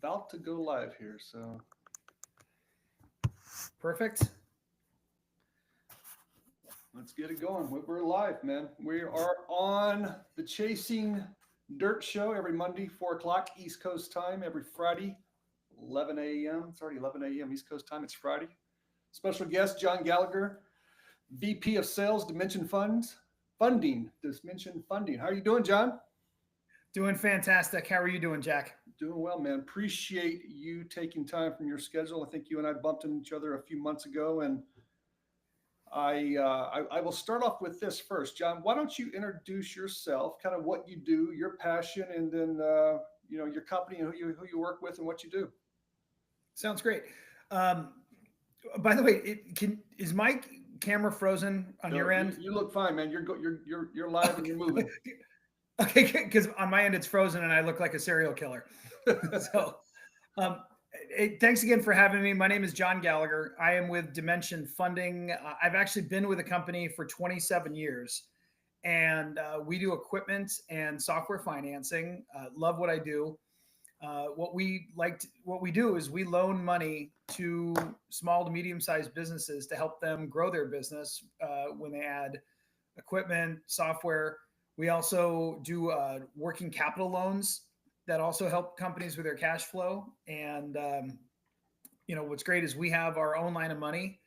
About to go live here, so Perfect. let's get it going. We're live, man. We are on the Chasing Dirt Show every Monday, 4 o'clock East Coast time, every Friday, 11 a.m. It's already 11 a.m. East Coast time. It's Friday. Special guest, John Gallagher, VP of Sales, Dimension Funds, Funding, Dimension Funding. How are you doing, John? Doing fantastic. How are you doing, Jack? Doing well, man. Appreciate you taking time from your schedule. I think you and I bumped into each other a few months ago, and I will start off with this first, John. Why don't you introduce yourself, kind of what you do, your passion, and then your company and who you work with and what you do. Sounds great. Um, by the way, is my camera frozen on No, your end? you look fine, man. You're live and you're moving. Okay, because on my end it's frozen and I look like a serial killer. So, um, thanks again for having me. My name is John Gallagher. I am with Dimension Funding. I've actually been with the company for 27 years, and we do equipment and software financing. Love what I do. What we do is we loan money to small to medium sized businesses to help them grow their business when they add equipment, software. We also do working capital loans that also help companies with their cash flow. And what's great is we have our own line of money,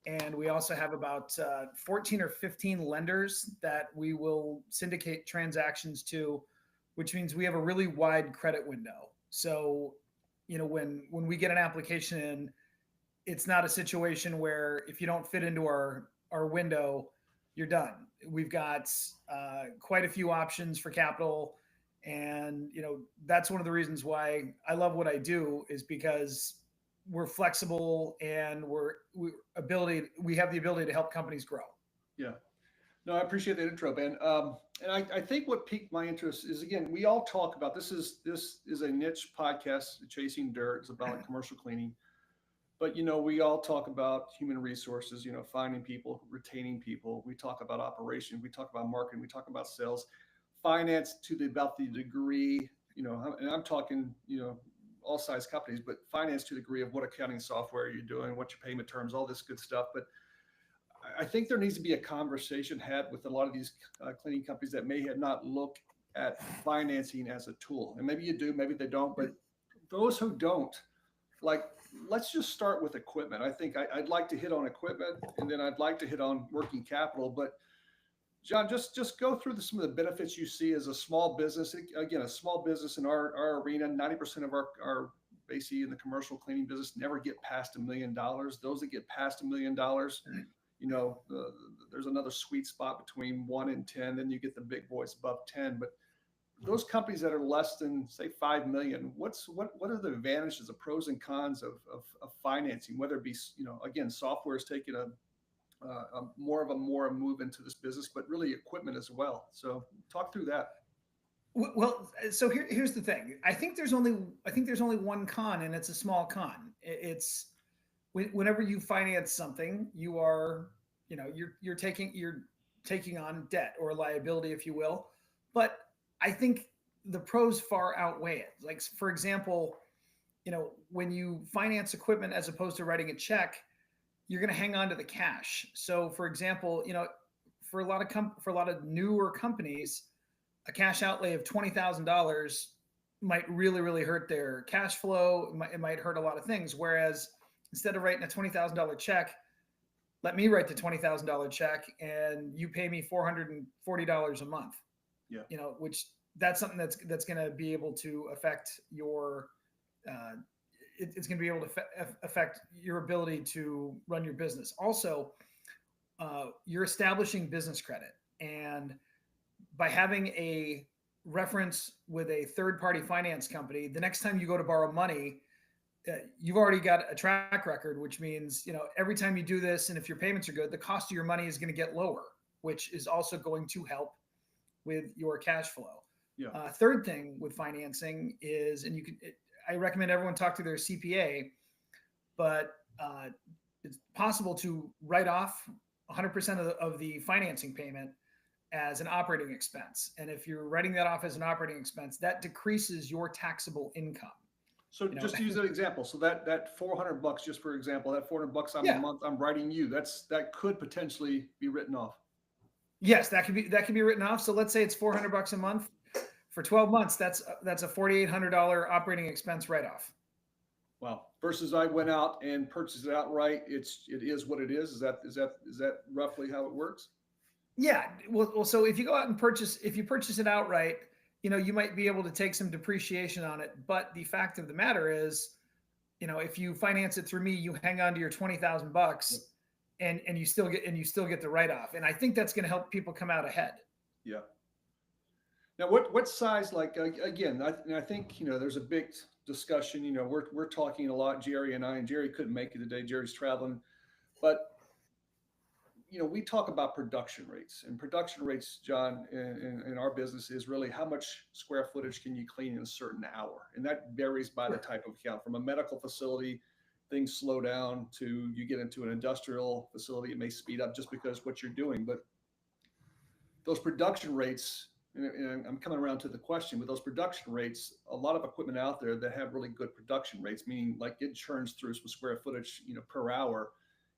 and we also have about 14 or 15 lenders that we will syndicate transactions to, which means we have a really wide credit window. So, when we get an application in, it's not a situation where if you don't fit into our window, you're done. We've got quite a few options for capital, and that's one of the reasons why I love what I do is because we're flexible and we have the ability to help companies grow. Yeah. No, I appreciate that intro, Ben. And I think what piqued my interest is again, we all talk about this is a niche podcast, Chasing Dirt. It's about commercial cleaning. But we all talk about human resources, finding people, retaining people. We talk about operation, we talk about marketing, we talk about sales, finance to the about the degree, and I'm talking, all size companies, but finance to the degree of what accounting software you're doing, what your payment terms, all this good stuff. But I think there needs to be a conversation had with a lot of these cleaning companies that may have not looked at financing as a tool. And maybe you do, maybe they don't. But those who don't, like, let's just start with equipment. I think I'd like to hit on equipment, and then I'd like to hit on working capital. But John, just go through some of the benefits you see as a small business. Again, a small business in our arena, 90% of our basically in the commercial cleaning business never get past $1 million. Those that get past $1 million, there's another sweet spot between 1 and 10. Then you get the big boys above 10. But those companies that are less than say 5 million, what are the advantages, the pros and cons of financing? Whether it be again, software is taking a more a move into this business, but really equipment as well. So talk through that. Well, so here's the thing. I think there's only one con, and it's a small con. It's whenever you finance something, you're taking on debt or liability, if you will. But I think the pros far outweigh it. Like, for example, when you finance equipment as opposed to writing a check, you're going to hang on to the cash. So, for example, for a lot of newer companies, a cash outlay of $20,000 might really, really hurt their cash flow. It might hurt a lot of things. Whereas instead of writing a $20,000 check, let me write the $20,000 check and you pay me $440 a month. Yeah. Which that's something that's going to be able to affect your uh, it's going to be able to affect your ability to run your business. Also, you're establishing business credit, and by having a reference with a third party finance company, the next time you go to borrow money, you've already got a track record, which means every time you do this, and if your payments are good, the cost of your money is going to get lower, which is also going to help with your cash flow. Yeah. Third thing with financing is, and I recommend everyone talk to their CPA, but it's possible to write off 100% of the financing payment as an operating expense. And if you're writing that off as an operating expense, that decreases your taxable income. So just to use that example, so that $400, just for example, that $400 a Yeah. month I'm writing you, that could potentially be written off. Yes, that could be written off. So let's say it's $400 a month for 12 months. That's a $4,800 operating expense write off. Wow. Versus I went out and purchased it outright. It is what it is. Is that roughly how it works? Yeah. Well, so if you go out and if you purchase it outright, you might be able to take some depreciation on it. But the fact of the matter is, if you finance it through me, you hang on to your $20,000 and you still get the write off. And I think that's going to help people come out ahead. Yeah. Now, what size? Like again, I think there's a big discussion. We're talking a lot, Jerry and I, and Jerry couldn't make it today. Jerry's traveling, but we talk about production rates, and production rates, John, in our business is really how much square footage can you clean in a certain hour, and that varies by the type of account. From a medical facility, things slow down to you get into an industrial facility, it may speed up just because what you're doing, but those production rates, and I'm coming around to the question, with those production rates, a lot of equipment out there that have really good production rates, meaning like it churns through some square footage, per hour,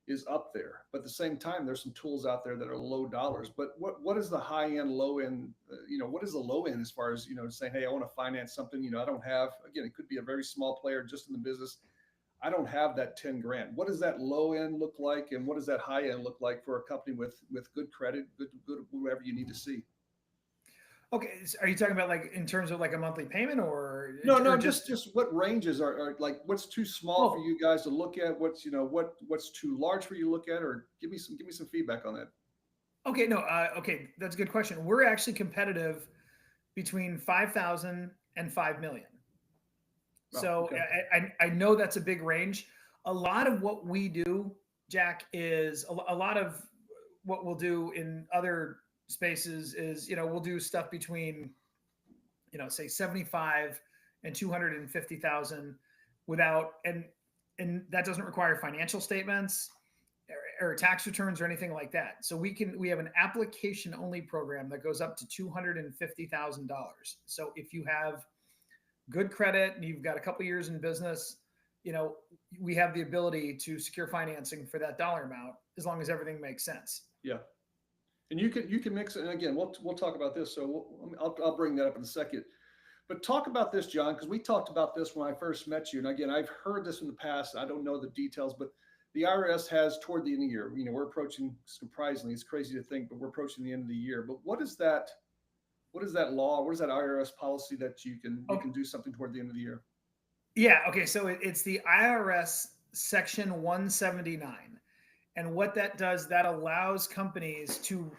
is up there. But at the same time, there's some tools out there that are low dollars. But what is the high end, low end? What is the low end as far as saying, hey, I want to finance something. I don't have. Again, it could be a very small player just in the business. I don't have that 10 grand. What does that low end look like, and what does that high end look like for a company with good credit, good whatever you need to see? Okay, so are you talking about like in terms of like a monthly payment or No, or just what ranges are like, what's too small for you guys to look at? What's what's too large for you to look at? Or give me some feedback on that. Okay, no, okay, that's a good question. We're actually competitive between 5,000 and 5 million. Oh, So okay. I know that's a big range. A lot of what we do, Jack, is a lot of what we'll do in other spaces is, we'll do stuff between, say 75 and 250,000 without, and that doesn't require financial statements or tax returns or anything like that. So we have an application only program that goes up to $250,000. So if you have good credit and you've got a couple years in business, we have the ability to secure financing for that dollar amount as long as everything makes sense. Yeah. And you can mix it. And again, we'll talk about this. So I'll bring that up in a second. But talk about this, John, because we talked about this when I first met you. And again, I've heard this in the past. I don't know the details, but the IRS has toward the end of the year. We're approaching, surprisingly, it's crazy to think, but we're approaching the end of the year. But what is that? What is that law? What is that IRS policy that you can do something toward the end of the year? Yeah. Okay. So it's the IRS Section 179. And what that does, that allows companies to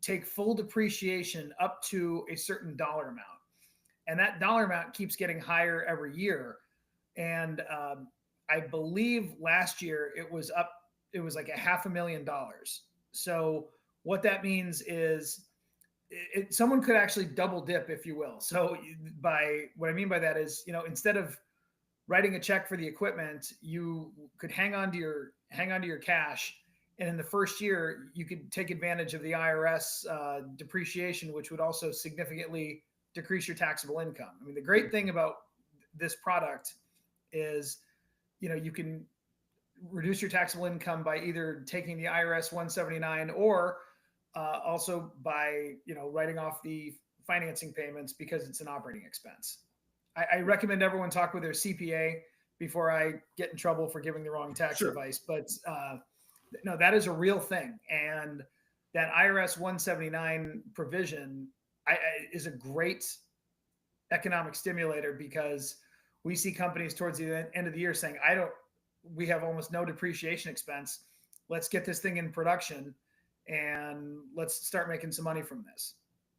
take full depreciation up to a certain dollar amount. And that dollar amount keeps getting higher every year. And I believe last year it was like $500,000. So what that means is someone could actually double dip, if you will. So what I mean by that is, instead of writing a check for the equipment, you could hang on to your cash. And in the first year, you could take advantage of the IRS depreciation, which would also significantly decrease your taxable income. I mean, the great thing about this product is, you can reduce your taxable income by either taking the IRS 179 or also by, writing off the financing payments because it's an operating expense. I recommend everyone talk with their CPA before I get in trouble for giving the wrong tax advice. But no, that is a real thing. And that IRS 179 provision is a great economic stimulator because we see companies towards the end of the year saying, we have almost no depreciation expense. Let's get this thing in production and let's start making some money from this.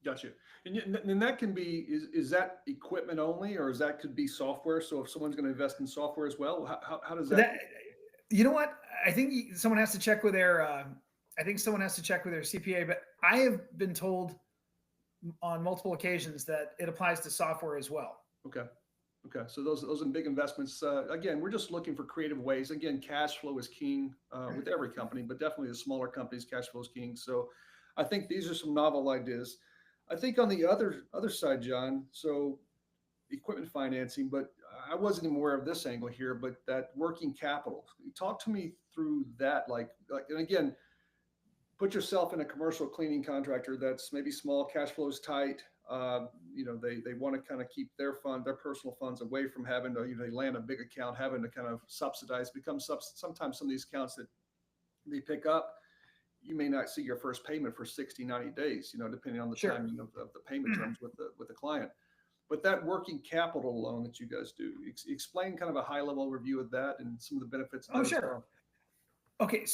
Gotcha. And that can be, is that equipment only, or could be software? So if someone's going to invest in software as well, how does that? You know what? I think someone has to check with their CPA, but I have been told on multiple occasions that it applies to software as well. Okay. So those are big investments. Again, we're just looking for creative ways. Again, cash flow is king with every company, but definitely the smaller companies, cash flow is king. So I think these are some novel ideas. I think on the other side, John, so equipment financing, but I wasn't even aware of this angle here, but that working capital. Talk to me through that. And again, put yourself in a commercial cleaning contractor that's maybe small, cash flows tight. They want to kind of keep their personal funds away from having to, they land a big account, having to kind of subsidize, sometimes some of these accounts that they pick up, you may not see your first payment for 60, 90 days, depending on the Sure. timing of the payment terms with the client. But that working capital loan that you guys do, explain kind of a high level overview of that and some of the benefits of Oh, that as sure. well. Okay,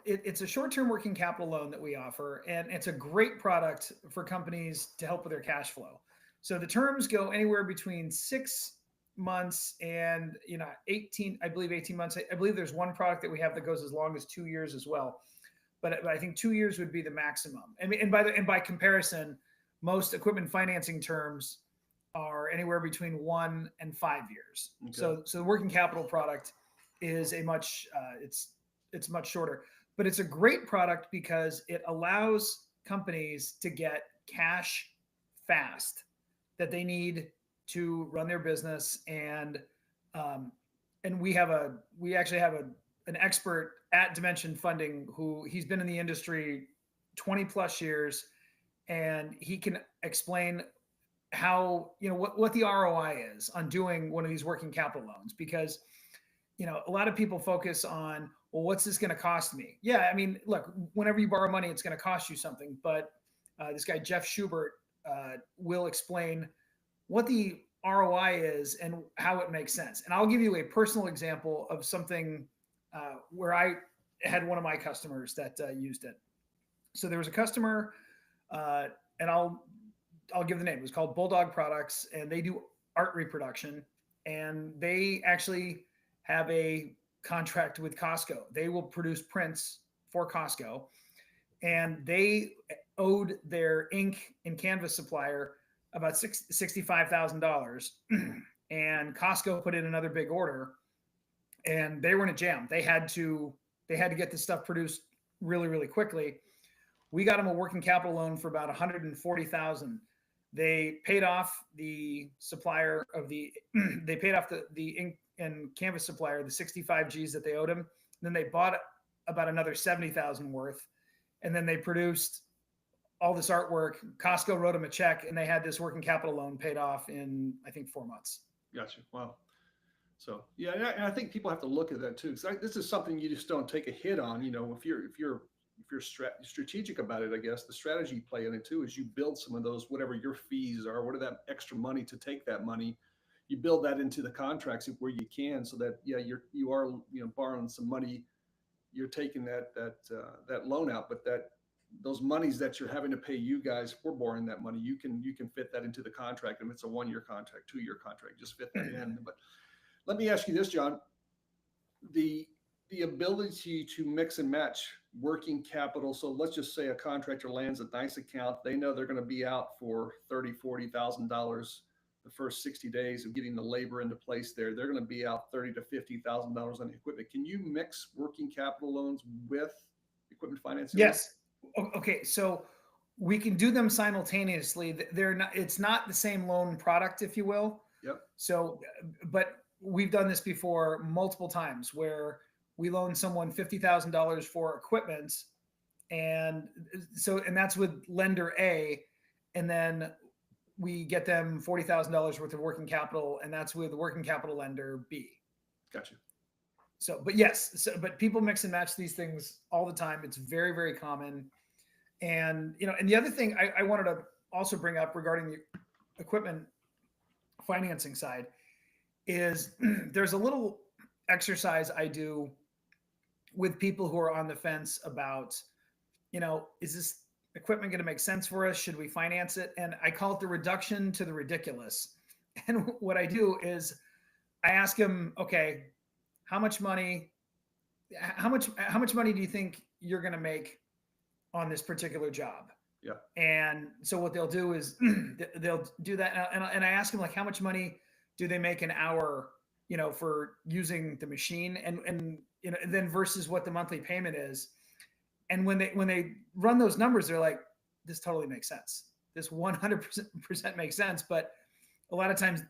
it's a short-term working capital loan that we offer, and it's a great product for companies to help with their cash flow. So the terms go anywhere between 6 months and 18, I believe 18 months. I believe there's one product that we have that goes as long as 2 years as well. But I think 2 years would be the maximum. And by comparison, most equipment financing terms are anywhere between 1 and 5 years. Okay. So the working capital product is it's much shorter, but it's a great product because it allows companies to get cash fast that they need to run their business. And we actually have an expert at Dimension Funding who he's been in the industry 20 plus years, and he can explain how, what the ROI is on doing one of these working capital loans. Because a lot of people focus on, well, what's this going to cost me? Yeah, I mean, look, whenever you borrow money, it's going to cost you something. But this guy, Jeff Schubert, will explain what the ROI is and how it makes sense. And I'll give you a personal example of something where I had one of my customers that used it. So there was a customer, and I'll give the name. It was called Bulldog Products, and they do art reproduction. And they actually have a contract with Costco. They will produce prints for Costco, and they owed their ink and canvas supplier about $65,000. And Costco put in another big order, and they were in a jam. They had to get this stuff produced really, really quickly. We got them a working capital loan for about $140,000. They paid off the supplier of the they paid off the ink and canvas supplier the 65 G's that they owed him. And then they bought about another 70,000 worth, and then they produced all this artwork. Costco wrote them a check, and they had this working capital loan paid off in, I think, 4 months. Gotcha. Wow. So yeah, and I think people have to look at that too, because this is something you just don't take a hit on. If you're strategic about it, I guess the strategy you play in it too is you build some of those, whatever your fees are, what are that extra money to take that money, you build that into the contracts where you can, so that you are borrowing some money, you're taking that loan out, but those monies that you're having to pay you guys for borrowing that money, you can fit that into the contract. And if it's a 1-year contract, 2-year contract, just fit that in. But let me ask you this, John, the ability to mix and match working capital. So let's just say a contractor lands a nice account. They know they're going to be out for $30,000, $40,000 the first 60 days of getting the labor into place there. They're going to be out $30,000 to $50,000 on equipment. Can you mix working capital loans with equipment financing? Yes. Okay. So we can do them simultaneously. It's not the same loan product, if you will. Yep. So, but we've done this before multiple times where we loan someone $50,000 for equipment. And that's with lender A. And then we get them $40,000 worth of working capital, and that's with working capital lender B. Gotcha. So, but yes, but people mix and match these things all the time. It's very, very common. And, and the other thing I wanted to also bring up regarding the equipment financing side is there's a little exercise I do with people who are on the fence about, is this equipment going to make sense for us? Should we finance it? And I call it the reduction to the ridiculous. And what I do is I ask them, okay, how much money do you think you're going to make on this particular job? Yeah. And so what they'll do is they'll do that. And I ask them, like, how much money do they make an hour, for using the machine, and then versus what the monthly payment is. And when they run those numbers, they're like, this totally makes sense. This 100% makes sense. But a lot of times,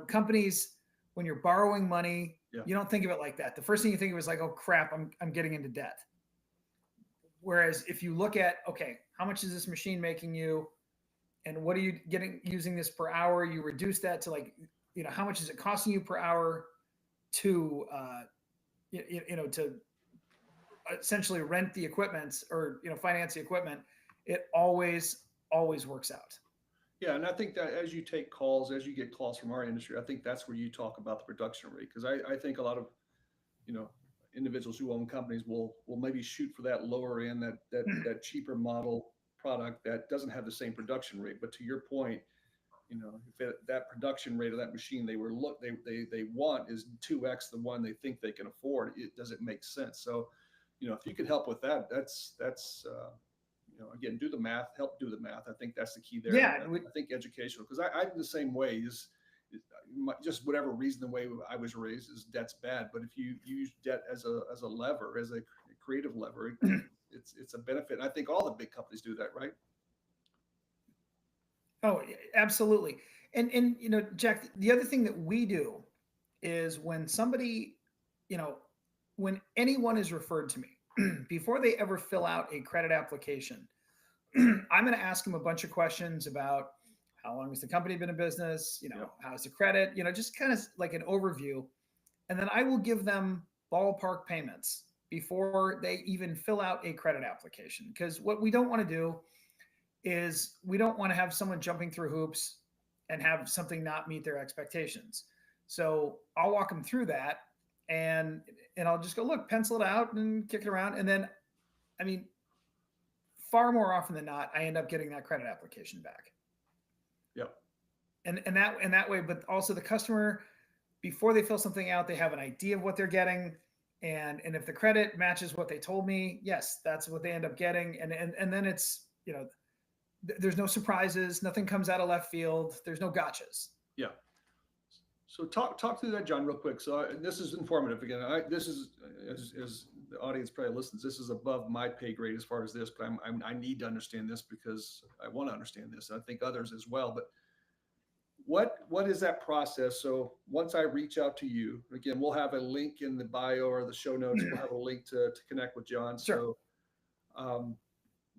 companies, when you're borrowing money, Yeah. you don't think of it like that. The first thing you think of is like, oh crap, I'm getting into debt. Whereas if you look at, okay, how much is this machine making you, and what are you getting using this per hour? You reduce that to like, how much is it costing you per hour to, to essentially rent the equipment or finance the equipment. It always works out. Yeah, and I think that as you take calls, as you get calls from our industry, I think that's where you talk about the production rate, because I think a lot of you know individuals who own companies will maybe shoot for that lower end, that cheaper model product that doesn't have the same production rate. But to your point, if that production rate of that machine they want is 2x the one they think they can afford, it doesn't make sense. So, if you could help with that, that's again, do the math, help do the math. I think that's the key there. Yeah, I think educational, because I'm the same way. Just whatever reason, the way I was raised is debt's bad. But if you use debt as a lever, as a creative lever, it's a benefit. And I think all the big companies do that, right? Oh, absolutely. And Jack, the other thing that we do is when somebody, you know, when anyone is referred to me, before they ever fill out a credit application, I'm going to ask them a bunch of questions about how long has the company been in business, Yep. how's the credit, just kind of like an overview. And then I will give them ballpark payments before they even fill out a credit application. Because what we don't want to do is we don't want to have someone jumping through hoops and have something not meet their expectations. So I'll walk them through that, and I'll just go, look, pencil it out and kick it around. And then, I mean, far more often than not, I end up getting that credit application back. Yep. And that way, but also the customer, before they fill something out, they have an idea of what they're getting. And if the credit matches what they told me, yes, that's what they end up getting. And then it's, there's no surprises, nothing comes out of left field, there's no gotchas. Yeah. So talk through that, John, real quick. So this is informative. Again, this is as the audience probably listens, this is above my pay grade as far as this, but I need to understand this because I want to understand this. I think others as well. But what is that process? So once I reach out to you, again, we'll have a link in the bio or the show notes. We'll have a link to connect with John. Sure. So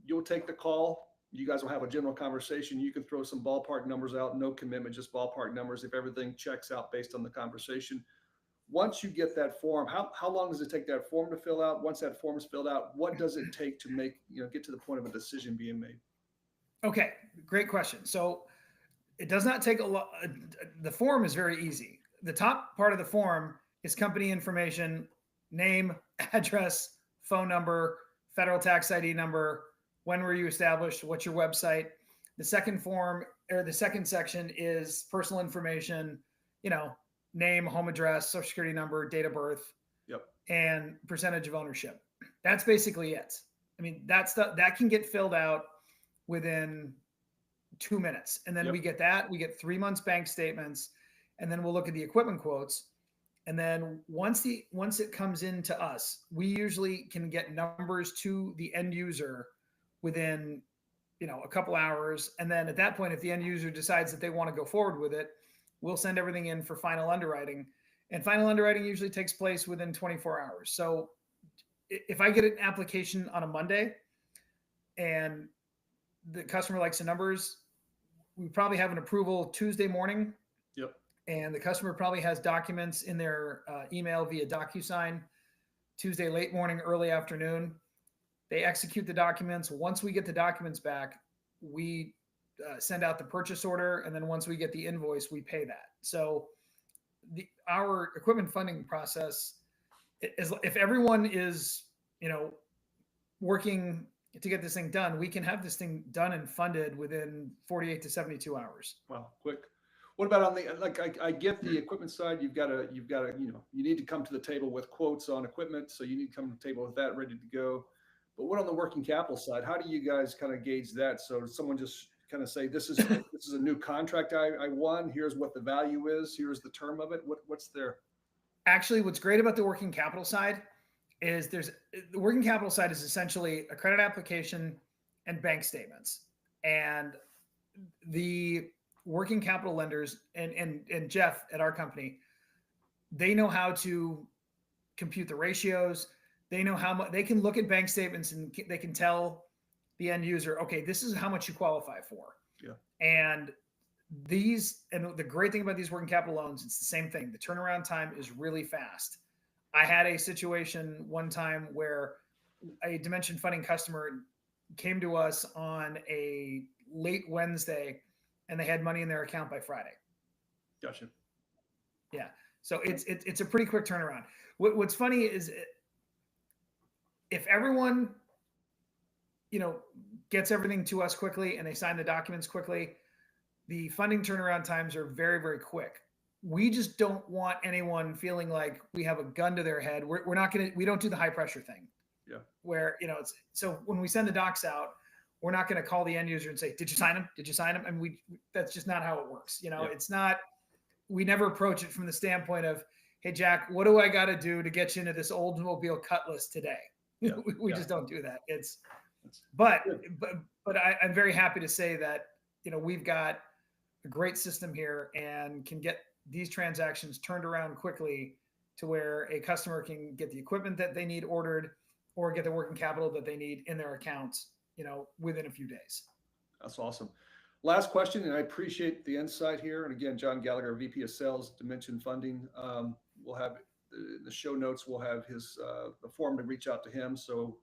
you'll take the call. You guys will have a general conversation. You can throw some ballpark numbers out, no commitment, just ballpark numbers if everything checks out based on the conversation. Once you get that form, how long does it take that form to fill out? Once that form is filled out, what does it take to get to the point of a decision being made? Okay, great question. So it does not take a lot. The form is very easy. The top part of the form is company information, name, address, phone number, federal tax ID number, when were you established, what's your website. The second form, or the second section, is personal information, name, home address, social security number, date of birth, Yep. and percentage of ownership. That's basically it. I mean, that can get filled out within 2 minutes. And then Yep. we get 3 months bank statements, and then we'll look at the equipment quotes. And then once it comes into us, we usually can get numbers to the end user within, a couple hours. And then at that point, if the end user decides that they want to go forward with it, we'll send everything in for final underwriting. And final underwriting usually takes place within 24 hours. So if I get an application on a Monday and the customer likes the numbers, we probably have an approval Tuesday morning. Yep. And the customer probably has documents in their email via DocuSign Tuesday late morning, early afternoon. They execute the documents. Once we get the documents back, we send out the purchase order. And then once we get the invoice, we pay that. So our equipment funding process is, if everyone is, working to get this thing done, we can have this thing done and funded within 48 to 72 hours. Wow, quick. What about on the, I get the equipment side, you've got to, you need to come to the table with quotes on equipment. So you need to come to the table with that ready to go. But what on the working capital side, how do you guys kind of gauge that? So someone just kind of say, this is a new contract I won. Here's what the value is. Here's the term of it. What's there? Actually, what's great about the working capital side is the working capital side is essentially a credit application and bank statements. And working capital lenders and Jeff at our company, they know how to compute the ratios. They know how much they can look at bank statements and they can tell the end user, okay, this is how much you qualify for. Yeah. And the great thing about these working capital loans, it's the same thing. The turnaround time is really fast. I had a situation one time where a Dimension Funding customer came to us on a late Wednesday and they had money in their account by Friday. Gotcha. Yeah. So it's a pretty quick turnaround. What's funny is if everyone, gets everything to us quickly and they sign the documents quickly, the funding turnaround times are very, very quick. We just don't want anyone feeling like we have a gun to their head. We don't do the high pressure thing. Yeah. Where, so when we send the docs out, we're not going to call the end user and say, did you sign them? Did you sign them? And that's just not how it works. Yeah. It's not, we never approach it from the standpoint of, hey, Jack, what do I got to do to get you into this Oldsmobile Cutlass today? Yeah. We just don't do that. But I'm very happy to say that, we've got a great system here and can get these transactions turned around quickly to where a customer can get the equipment that they need ordered or get the working capital that they need in their accounts, within a few days. That's awesome. Last question, and I appreciate the insight here. And again, John Gallagher, VP of Sales, Dimension Funding. We'll have the show notes. We'll have the form to reach out to him. So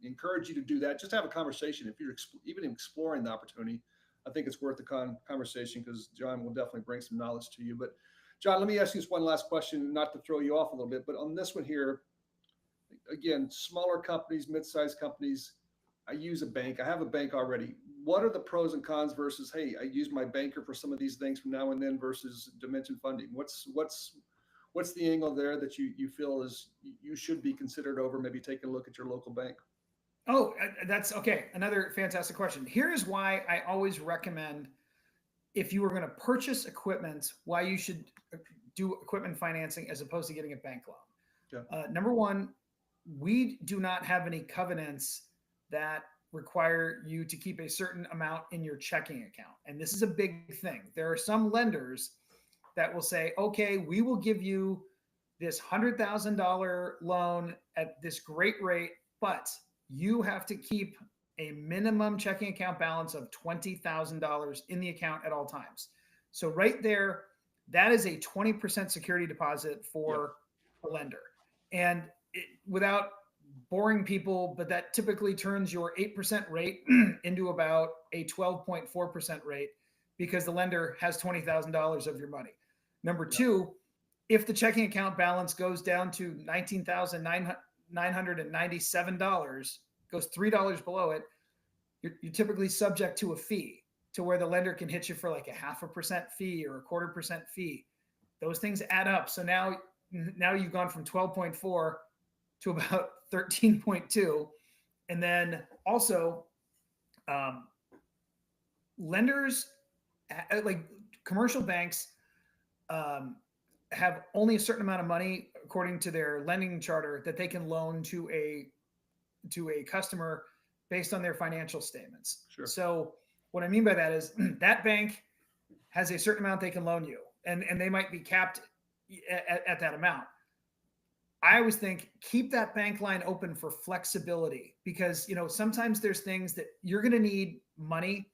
encourage you to do that. Just have a conversation. If you're even exploring the opportunity, I think it's worth the conversation because John will definitely bring some knowledge to you. But John, let me ask you this one last question, not to throw you off a little bit, but on this one here, again, smaller companies, mid-sized companies, I use a bank. I have a bank already. What are the pros and cons versus, hey, I use my banker for some of these things from now and then versus Dimension Funding? What's the angle there that you feel is you should be considered over maybe taking a look at your local bank? Oh, that's okay. Another fantastic question. Here's why I always recommend, if you were going to purchase equipment, why you should do equipment financing as opposed to getting a bank loan. Yeah. Number one, we do not have any covenants that require you to keep a certain amount in your checking account. And this is a big thing. There are some lenders that will say, okay, we will give you this $100,000 loan at this great rate, but you have to keep a minimum checking account balance of $20,000 in the account at all times. So right there, that is a 20% security deposit for a lender. And without boring people, but that typically turns your 8% rate into about a 12.4% rate because the lender has $20,000 of your money. Number two, if the checking account balance goes down to $19,997, goes $3 below it, you're typically subject to a fee to where the lender can hit you for like a 0.5% fee or a 0.25% fee. Those things add up. So now you've gone from 12.4 to about 13.2. And then also lenders, like commercial banks, have only a certain amount of money according to their lending charter that they can loan to a customer based on their financial statements. Sure. So what I mean by that is that bank has a certain amount they can loan you, and they might be capped at that amount. I always think keep that bank line open for flexibility because, sometimes there's things that you're going to need money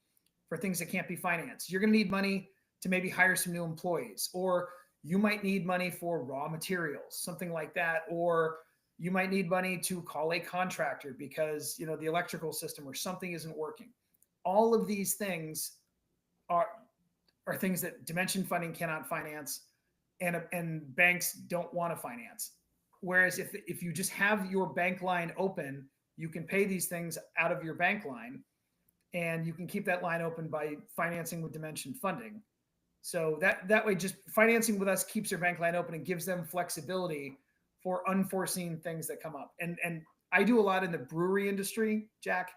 for things that can't be financed. You're going to need money to maybe hire some new employees, or you might need money for raw materials, something like that. Or you might need money to call a contractor because, the electrical system or something isn't working. All of these things are things that Dimension Funding cannot finance and banks don't want to finance. Whereas if you just have your bank line open, you can pay these things out of your bank line and you can keep that line open by financing with Dimension Funding. So that way, just financing with us keeps your bank line open and gives them flexibility for unforeseen things that come up. And I do a lot in the brewery industry, Jack.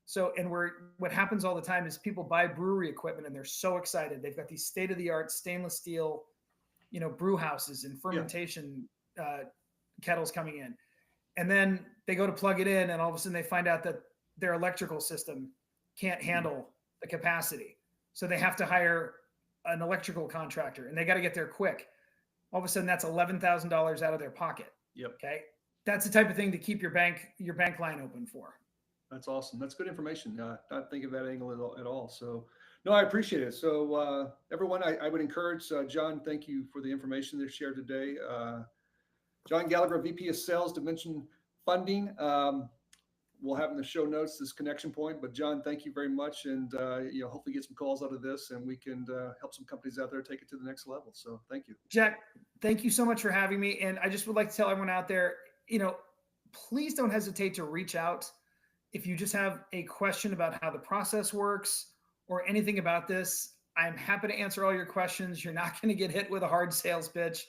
So, and what happens all the time is people buy brewery equipment and they're so excited. They've got these state-of-the-art stainless steel, brew houses and fermentation kettles coming in. And then they go to plug it in and all of a sudden they find out that their electrical system can't handle the capacity. So they have to hire an electrical contractor and they got to get there quick. All of a sudden, that's $11,000 out of their pocket. Yep. Okay, that's the type of thing to keep your bank line open for. That's awesome. That's good information. Not think of that angle at all. So, no, I appreciate it. So, everyone, I would encourage John. Thank you for the information they shared today. John Gallagher, VP of Sales, Dimension Funding. We'll have in the show notes this connection point. But John, thank you very much, and hopefully get some calls out of this, and we can help some companies out there take it to the next level. So, thank you, Jack. Thank you so much for having me. And I just would like to tell everyone out there, please don't hesitate to reach out if you just have a question about how the process works or anything about this. I'm happy to answer all your questions. You're not going to get hit with a hard sales pitch.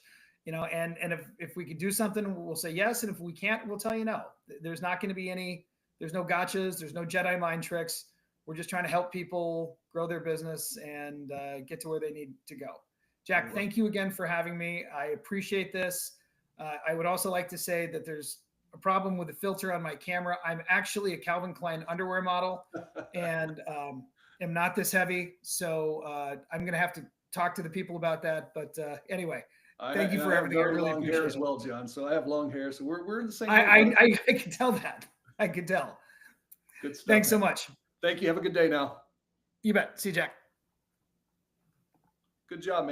And if we could do something, we'll say yes. And if we can't, we'll tell you no. There's not going to be there's no gotchas. There's no Jedi mind tricks. We're just trying to help people grow their business and get to where they need to go. Jack, thank you again for having me. I appreciate this. I would also like to say that there's a problem with the filter on my camera. I'm actually a Calvin Klein underwear model and am not this heavy. So I'm going to have to talk to the people about that. But anyway, thank you for everything. I really long appreciate hair it as well, John. So I have long hair. So we're in the same. I can tell that. I could tell. Good stuff. Thanks so much. Thank you. Have a good day now. You bet. See you, Jack. Good job, man.